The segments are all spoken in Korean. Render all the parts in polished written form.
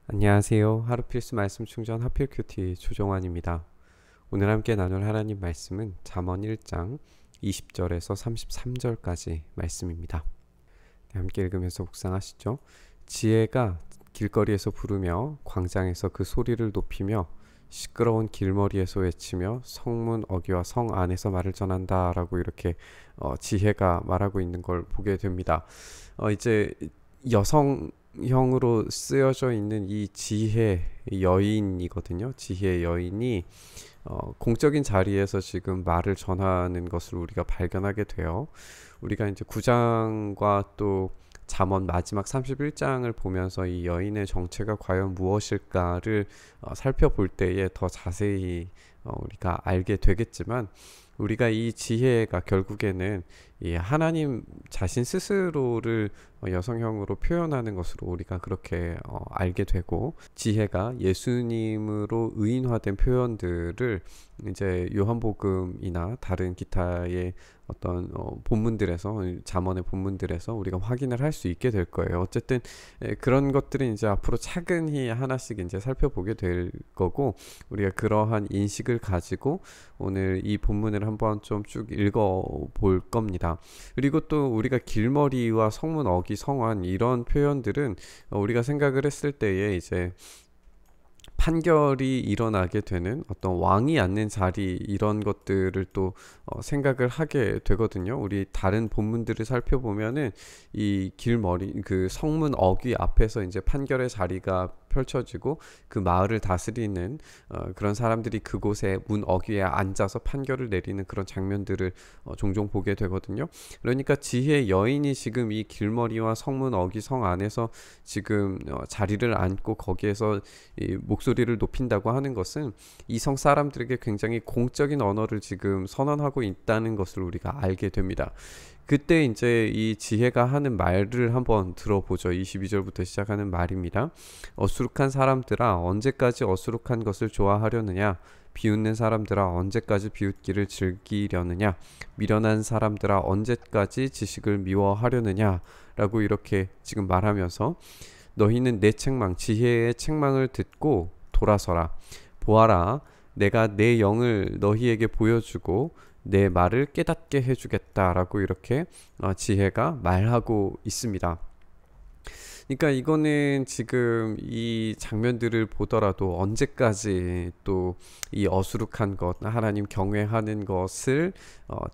안녕하세요. 하루 필수 말씀 충전 하필 큐티 조정환입니다. 오늘 함께 나눌 하나님 말씀은 잠언 1장 20절에서 33절까지 말씀입니다. 네, 함께 읽으면서 묵상하시죠. 지혜가 길거리에서 부르며 광장에서 그 소리를 높이며 시끄러운 길머리에서 외치며 성문 어귀와 성 안에서 말을 전한다 라고 이렇게 지혜가 말하고 있는 걸 보게 됩니다. 이제 여성형으로 쓰여져 있는 이 지혜 여인이거든요. 지혜 여인이 공적인 자리에서 지금 말을 전하는 것을 우리가 발견하게 돼요. 우리가 이제 9장과 또 잠언 마지막 31장을 보면서 이 여인의 정체가 과연 무엇일까를 살펴볼 때에 더 자세히 우리가 알게 되겠지만, 우리가 이 지혜가 결국에는 이 하나님 자신 스스로를 여성형으로 표현하는 것으로 우리가 그렇게 알게 되고, 지혜가 예수님으로 의인화된 표현들을 이제 요한복음이나 다른 기타의 어떤 본문들에서, 잠언의 본문들에서 우리가 확인을 할 수 있게 될 거예요. 어쨌든 그런 것들은 이제 앞으로 차근히 하나씩 이제 살펴보게 될 거고, 우리가 그러한 인식을 가지고 오늘 이 본문을 한번 좀 쭉 읽어 볼 겁니다. 그리고 또 우리가 길머리와 성문 어귀 성안 이런 표현들은 우리가 생각을 했을 때에 이제 판결이 일어나게 되는 어떤 왕이 앉는 자리, 이런 것들을 또 생각을 하게 되거든요. 우리 다른 본문들을 살펴보면은 이 길머리 그 성문 어귀 앞에서 이제 판결의 자리가 펼쳐지고 그 마을을 다스리는 그런 사람들이 그곳에 문 어귀에 앉아서 판결을 내리는 그런 장면들을 종종 보게 되거든요. 그러니까 지혜 여인이 지금 이 길머리와 성문 어귀 성 안에서 지금 자리를 앉고 거기에서 이 목소리를 높인다고 하는 것은 이 성 사람들에게 굉장히 공적인 언어를 지금 선언하고 있다는 것을 우리가 알게 됩니다. 그때 이제 이 지혜가 하는 말을 한번 들어보죠. 22절부터 시작하는 말입니다. 어수룩한 사람들아, 언제까지 어수룩한 것을 좋아하려느냐? 비웃는 사람들아, 언제까지 비웃기를 즐기려느냐? 미련한 사람들아, 언제까지 지식을 미워하려느냐? 라고 이렇게 지금 말하면서, 너희는 내 책망, 지혜의 책망을 듣고 돌아서라. 보아라, 내가 내 영을 너희에게 보여주고 내 말을 깨닫게 해주겠다라고 이렇게 지혜가 말하고 있습니다. 그러니까 이거는 지금 이 장면들을 보더라도 언제까지 또 이 어수룩한 것, 하나님 경외하는 것을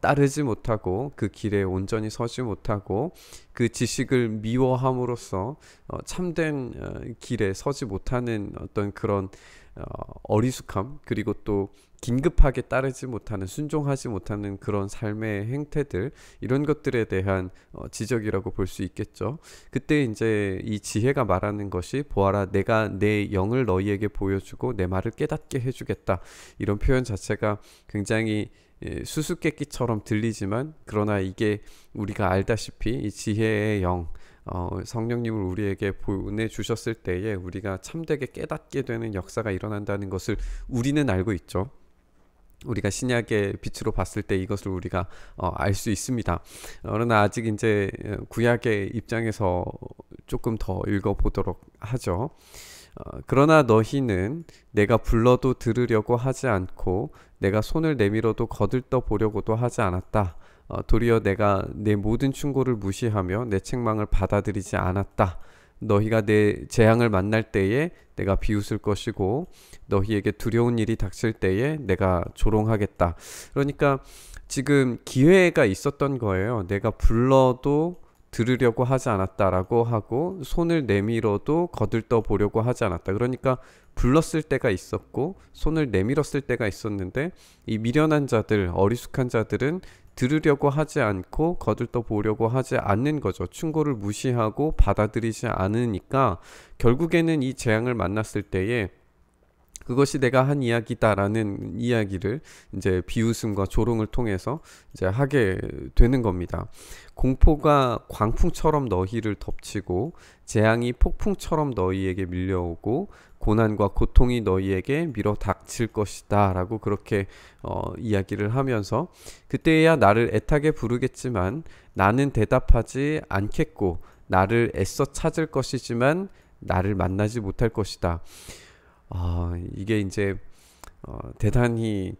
따르지 못하고 그 길에 온전히 서지 못하고 그 지식을 미워함으로써 참된 길에 서지 못하는 어떤 그런 어리숙함, 그리고 또 긴급하게 따르지 못하는, 순종하지 못하는 그런 삶의 행태들, 이런 것들에 대한 지적이라고 볼 수 있겠죠. 그때 이제 이 지혜가 말하는 것이, 보아라, 내가 내 영을 너희에게 보여주고 내 말을 깨닫게 해주겠다, 이런 표현 자체가 굉장히 수수께끼처럼 들리지만, 그러나 이게 우리가 알다시피 이 지혜의 영, 성령님을 우리에게 보내주셨을 때에 우리가 참되게 깨닫게 되는 역사가 일어난다는 것을 우리는 알고 있죠. 우리가 신약의 빛으로 봤을 때 이것을 우리가 알 수 있습니다. 그러나 아직 이제 구약의 입장에서 조금 더 읽어보도록 하죠. 그러나 너희는 내가 불러도 들으려고 하지 않고 내가 손을 내밀어도 거들떠 보려고도 하지 않았다. 도리어 내가 내 모든 충고를 무시하며 내 책망을 받아들이지 않았다. 너희가 내 재앙을 만날 때에 내가 비웃을 것이고 너희에게 두려운 일이 닥칠 때에 내가 조롱하겠다. 그러니까 지금 기회가 있었던 거예요. 내가 불러도 들으려고 하지 않았다라고 하고 손을 내밀어도 거들떠 보려고 하지 않았다. 그러니까 불렀을 때가 있었고 손을 내밀었을 때가 있었는데, 이 미련한 자들, 어리숙한 자들은 들으려고 하지 않고 거들떠 보려고 하지 않는 거죠. 충고를 무시하고 받아들이지 않으니까 결국에는 이 재앙을 만났을 때에 그것이 내가 한 이야기다라는 이야기를 이제 비웃음과 조롱을 통해서 이제 하게 되는 겁니다. 공포가 광풍처럼 너희를 덮치고 재앙이 폭풍처럼 너희에게 밀려오고 고난과 고통이 너희에게 밀어 닥칠 것이다 라고 그렇게 이야기를 하면서, 그때야 나를 애타게 부르겠지만 나는 대답하지 않겠고 나를 애써 찾을 것이지만 나를 만나지 못할 것이다. 이게 이제 대단히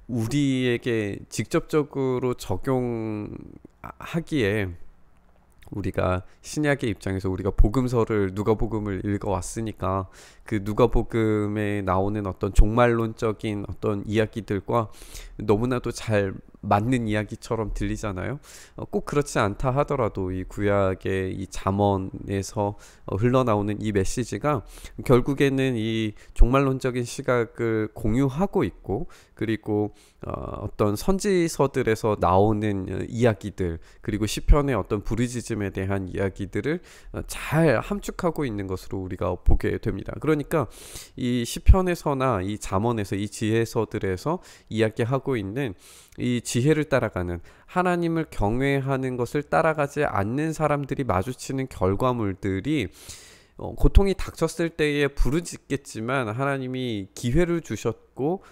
우리에게 직접적으로 적용하기에, 우리가 신약의 입장에서 우리가 복음서를, 누가복음을 읽어왔으니까 그 누가복음에 나오는 어떤 종말론적인 어떤 이야기들과 너무나도 잘 맞는 이야기처럼 들리잖아요. 꼭 그렇지 않다 하더라도 이 구약의 이 잠언에서 흘러나오는 이 메시지가 결국에는 이 종말론적인 시각을 공유하고 있고, 그리고 어떤 선지서들에서 나오는 이야기들, 그리고 시편의 어떤 부르짖음에 대한 이야기들을 잘 함축하고 있는 것으로 우리가 보게 됩니다. 그러니까 이 시편에서나 이 잠언에서, 이 지혜서들에서 이야기하고 있는 이 지혜를 따라가는, 하나님을 경외하는 것을 따라가지 않는 사람들이 마주치는 결과물들이, 고통이 닥쳤을 때에 부르짖겠지만 하나님이 기회를 주셨고,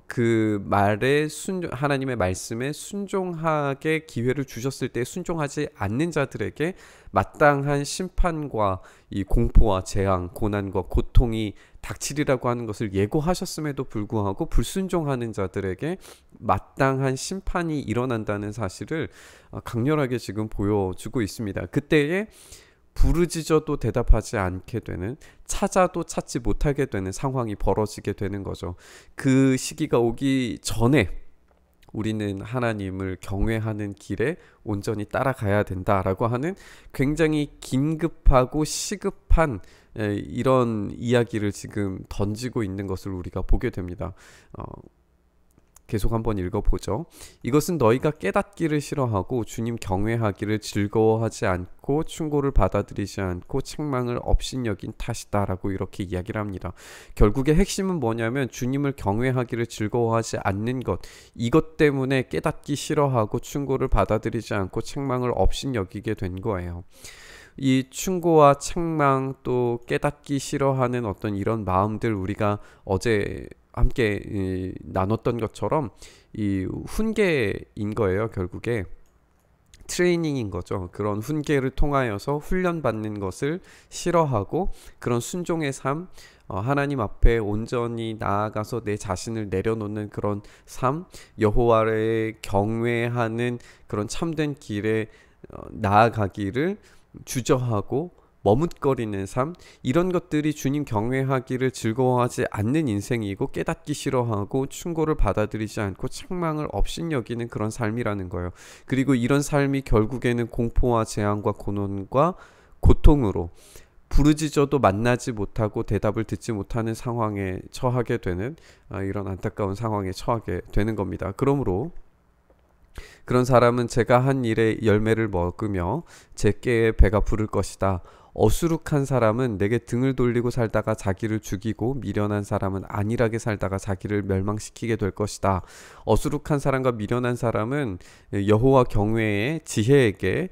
그 말에 하나님의 말씀에 순종하게 기회를 주셨을 때 순종하지 않는 자들에게 마땅한 심판과 이 공포와 재앙, 고난과 고통이 닥치리라고 하는 것을 예고하셨음에도 불구하고 불순종하는 자들에게 마땅한 심판이 일어난다는 사실을 강렬하게 지금 보여주고 있습니다. 그때에 부르짖어도 대답하지 않게 되는, 찾아도 찾지 못하게 되는 상황이 벌어지게 되는 거죠. 그 시기가 오기 전에 우리는 하나님을 경외하는 길에 온전히 따라가야 된다라고 하는 굉장히 긴급하고 시급한 이런 이야기를 지금 던지고 있는 것을 우리가 보게 됩니다. 계속 한번 읽어보죠. 이것은 너희가 깨닫기를 싫어하고 주님 경외하기를 즐거워하지 않고 충고를 받아들이지 않고 책망을 업신여긴 탓이다 라고 이렇게 이야기를 합니다. 결국에 핵심은 뭐냐면 주님을 경외하기를 즐거워하지 않는 것, 이것 때문에 깨닫기 싫어하고 충고를 받아들이지 않고 책망을 업신여기게 된 거예요. 이 충고와 책망, 또 깨닫기 싫어하는 어떤 이런 마음들, 우리가 어제 함께 나눴던 것처럼 이 훈계인 거예요. 결국에 트레이닝인 거죠. 그런 훈계를 통하여서 훈련받는 것을 싫어하고 그런 순종의 삶, 하나님 앞에 온전히 나아가서 내 자신을 내려놓는 그런 삶, 여호와를 경외하는 그런 참된 길에 나아가기를 주저하고 머뭇거리는 삶, 이런 것들이 주님 경외하기를 즐거워하지 않는 인생이고, 깨닫기 싫어하고 충고를 받아들이지 않고 책망을 업신여기는 그런 삶이라는 거예요. 그리고 이런 삶이 결국에는 공포와 재앙과 고난과 고통으로, 부르짖어도 만나지 못하고 대답을 듣지 못하는 상황에 처하게 되는 이런 안타까운 상황에 처하게 되는 겁니다. 그러므로 그런 사람은 제가 한 일의 열매를 먹으며 제 꾀에 배가 부를 것이다. 어수룩한 사람은 내게 등을 돌리고 살다가 자기를 죽이고, 미련한 사람은 안일하게 살다가 자기를 멸망시키게 될 것이다. 어수룩한 사람과 미련한 사람은 여호와 경외의 지혜에게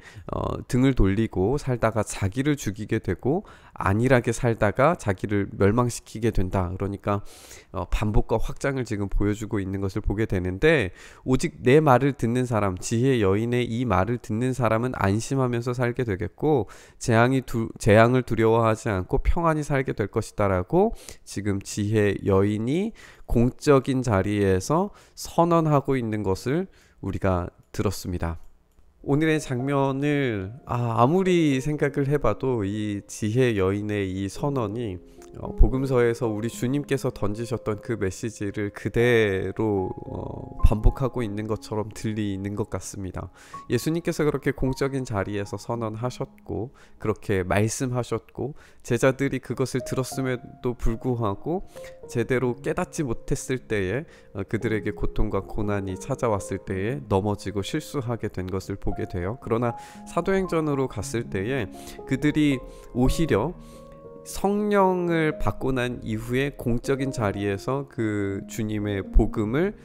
등을 돌리고 살다가 자기를 죽이게 되고, 안일하게 살다가 자기를 멸망시키게 된다. 그러니까 반복과 확장을 지금 보여주고 있는 것을 보게 되는데, 오직 내 말을 듣는 사람, 지혜 여인의 이 말을 듣는 사람은 안심하면서 살게 되겠고, 재앙을 두려워하지 않고 평안히 살게 될 것이다 라고 지금 지혜 여인이 공적인 자리에서 선언하고 있는 것을 우리가 들었습니다. 오늘의 장면을 아무리 생각을 해봐도 이 지혜 여인의 이 선언이 복음서에서 우리 주님께서 던지셨던 그 메시지를 그대로 반복하고 있는 것처럼 들리는 것 같습니다. 예수님께서 그렇게 공적인 자리에서 선언하셨고, 그렇게 말씀하셨고, 제자들이 그것을 들었음에도 불구하고 제대로 깨닫지 못했을 때에, 그들에게 고통과 고난이 찾아왔을 때에 넘어지고 실수하게 된 것을 보게 돼요. 그러나 사도행전으로 갔을 때에 그들이 오히려 성령을 받고 난 이후에 공적인 자리에서 그 주님의 복음을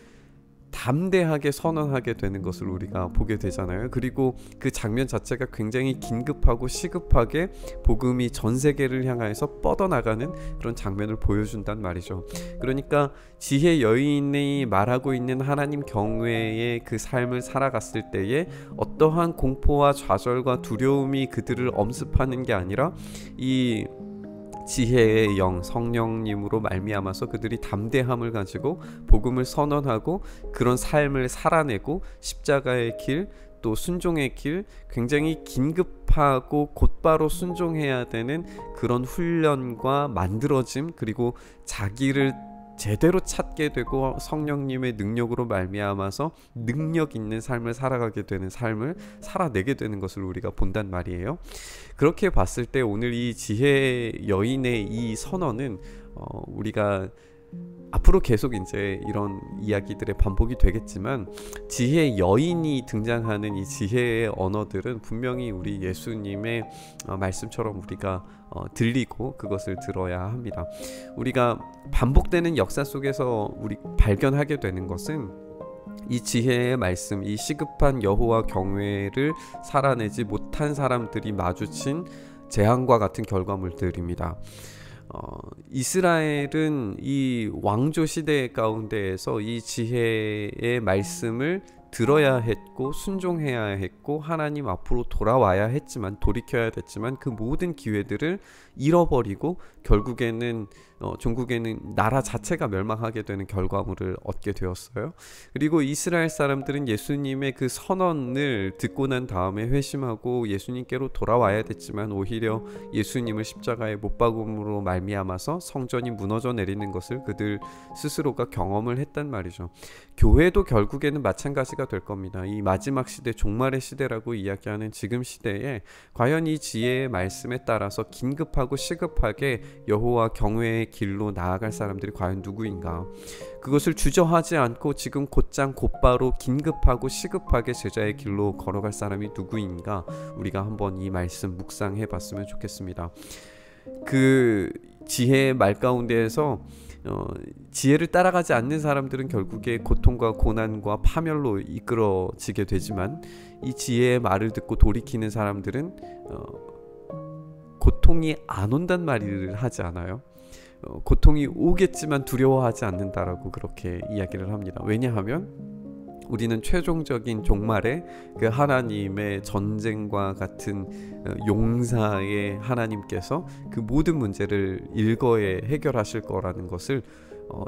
담대하게 선언하게 되는 것을 우리가 보게 되잖아요. 그리고 그 장면 자체가 굉장히 긴급하고 시급하게 복음이 전 세계를 향해서 뻗어나가는 그런 장면을 보여준단 말이죠. 그러니까 지혜 여인이 말하고 있는 하나님 경외의 그 삶을 살아갔을 때에 어떠한 공포와 좌절과 두려움이 그들을 엄습하는 게 아니라 이 지혜의 영 성령님으로 말미암아서 그들이 담대함을 가지고 복음을 선언하고 그런 삶을 살아내고 십자가의 길, 또 순종의 길, 굉장히 긴급하고 곧바로 순종해야 되는 그런 훈련과 만들어짐, 그리고 자기를 제대로 찾게 되고 성령님의 능력으로 말미암아서 능력 있는 삶을 살아가게 되는 삶을 살아내게 되는 것을 우리가 본단 말이에요. 그렇게 봤을 때 오늘 이 지혜 여인의 이 선언은 우리가 앞으로 계속 이제 이런 이야기들의 반복이 되겠지만 지혜 여인이 등장하는 이 지혜의 언어들은 분명히 우리 예수님의 말씀처럼 우리가 들리고 그것을 들어야 합니다. 우리가 반복되는 역사 속에서 우리 발견하게 되는 것은 이 지혜의 말씀, 이 시급한 여호와 경외를 살아내지 못한 사람들이 마주친 재앙과 같은 결과물들입니다. 이스라엘은 이 왕조 시대 가운데에서 이 지혜의 말씀을 들어야 했고 순종해야 했고 하나님 앞으로 돌아와야 했지만 돌이켜야 됐지만 그 모든 기회들을 잃어버리고 결국에는 종국에는 나라 자체가 멸망하게 되는 결과물을 얻게 되었어요. 그리고 이스라엘 사람들은 예수님의 그 선언을 듣고 난 다음에 회심하고 예수님께로 돌아와야 됐지만 오히려 예수님을 십자가에 못 박음으로 말미암아서 성전이 무너져 내리는 것을 그들 스스로가 경험을 했단 말이죠. 교회도 결국에는 마찬가지가 될 겁니다. 이 마지막 시대, 종말의 시대라고 이야기하는 지금 시대에 과연 이 지혜의 말씀에 따라서 긴급하고 시급하게 여호와 경외의 길로 나아갈 사람들이 과연 누구인가? 그것을 주저하지 않고 지금 곧장 곧바로 긴급하고 시급하게 제자의 길로 걸어갈 사람이 누구인가? 우리가 한번 이 말씀 묵상해 봤으면 좋겠습니다. 그 지혜의 말 가운데에서 지혜를 따라가지 않는 사람들은 결국에 고통과 고난과 파멸로 이끌어지게 되지만 이 지혜의 말을 듣고 돌이키는 사람들은 고통이 안 온단 말을 하지 않아요. 고통이 오겠지만 두려워하지 않는다라고 그렇게 이야기를 합니다. 왜냐하면 우리는 최종적인 종말에 그 하나님의 전쟁과 같은 용사의 하나님께서 그 모든 문제를 일거에 해결하실 거라는 것을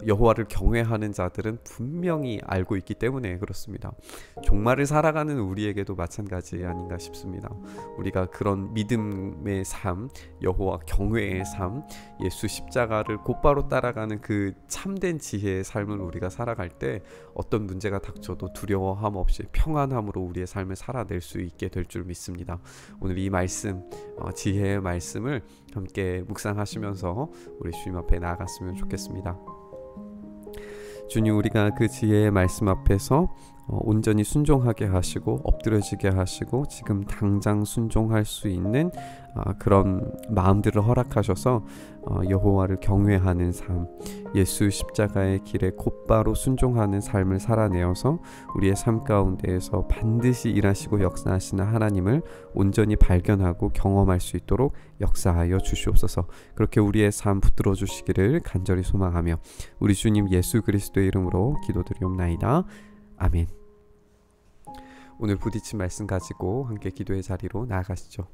여호와를 경외하는 자들은 분명히 알고 있기 때문에 그렇습니다. 종말을 살아가는 우리에게도 마찬가지 아닌가 싶습니다. 우리가 그런 믿음의 삶, 여호와 경외의 삶, 예수 십자가를 곧바로 따라가는 그 참된 지혜의 삶을 우리가 살아갈 때 어떤 문제가 닥쳐도 두려워함 없이 평안함으로 우리의 삶을 살아낼 수 있게 될 줄 믿습니다. 오늘 이 말씀, 지혜의 말씀을 함께 묵상하시면서 우리 주님 앞에 나아갔으면 좋겠습니다. 주님, 우리가 그 지혜의 말씀 앞에서 온전히 순종하게 하시고 엎드려지게 하시고 지금 당장 순종할 수 있는 그런 마음들을 허락하셔서 여호와를 경외하는 삶, 예수 십자가의 길에 곧바로 순종하는 삶을 살아내어서 우리의 삶 가운데에서 반드시 일하시고 역사하시는 하나님을 온전히 발견하고 경험할 수 있도록 역사하여 주시옵소서. 그렇게 우리의 삶 붙들어 주시기를 간절히 소망하며 우리 주님 예수 그리스도의 이름으로 기도드리옵나이다. 아멘. 오늘 부딪힌 말씀 가지고 함께 기도의 자리로 나아가시죠.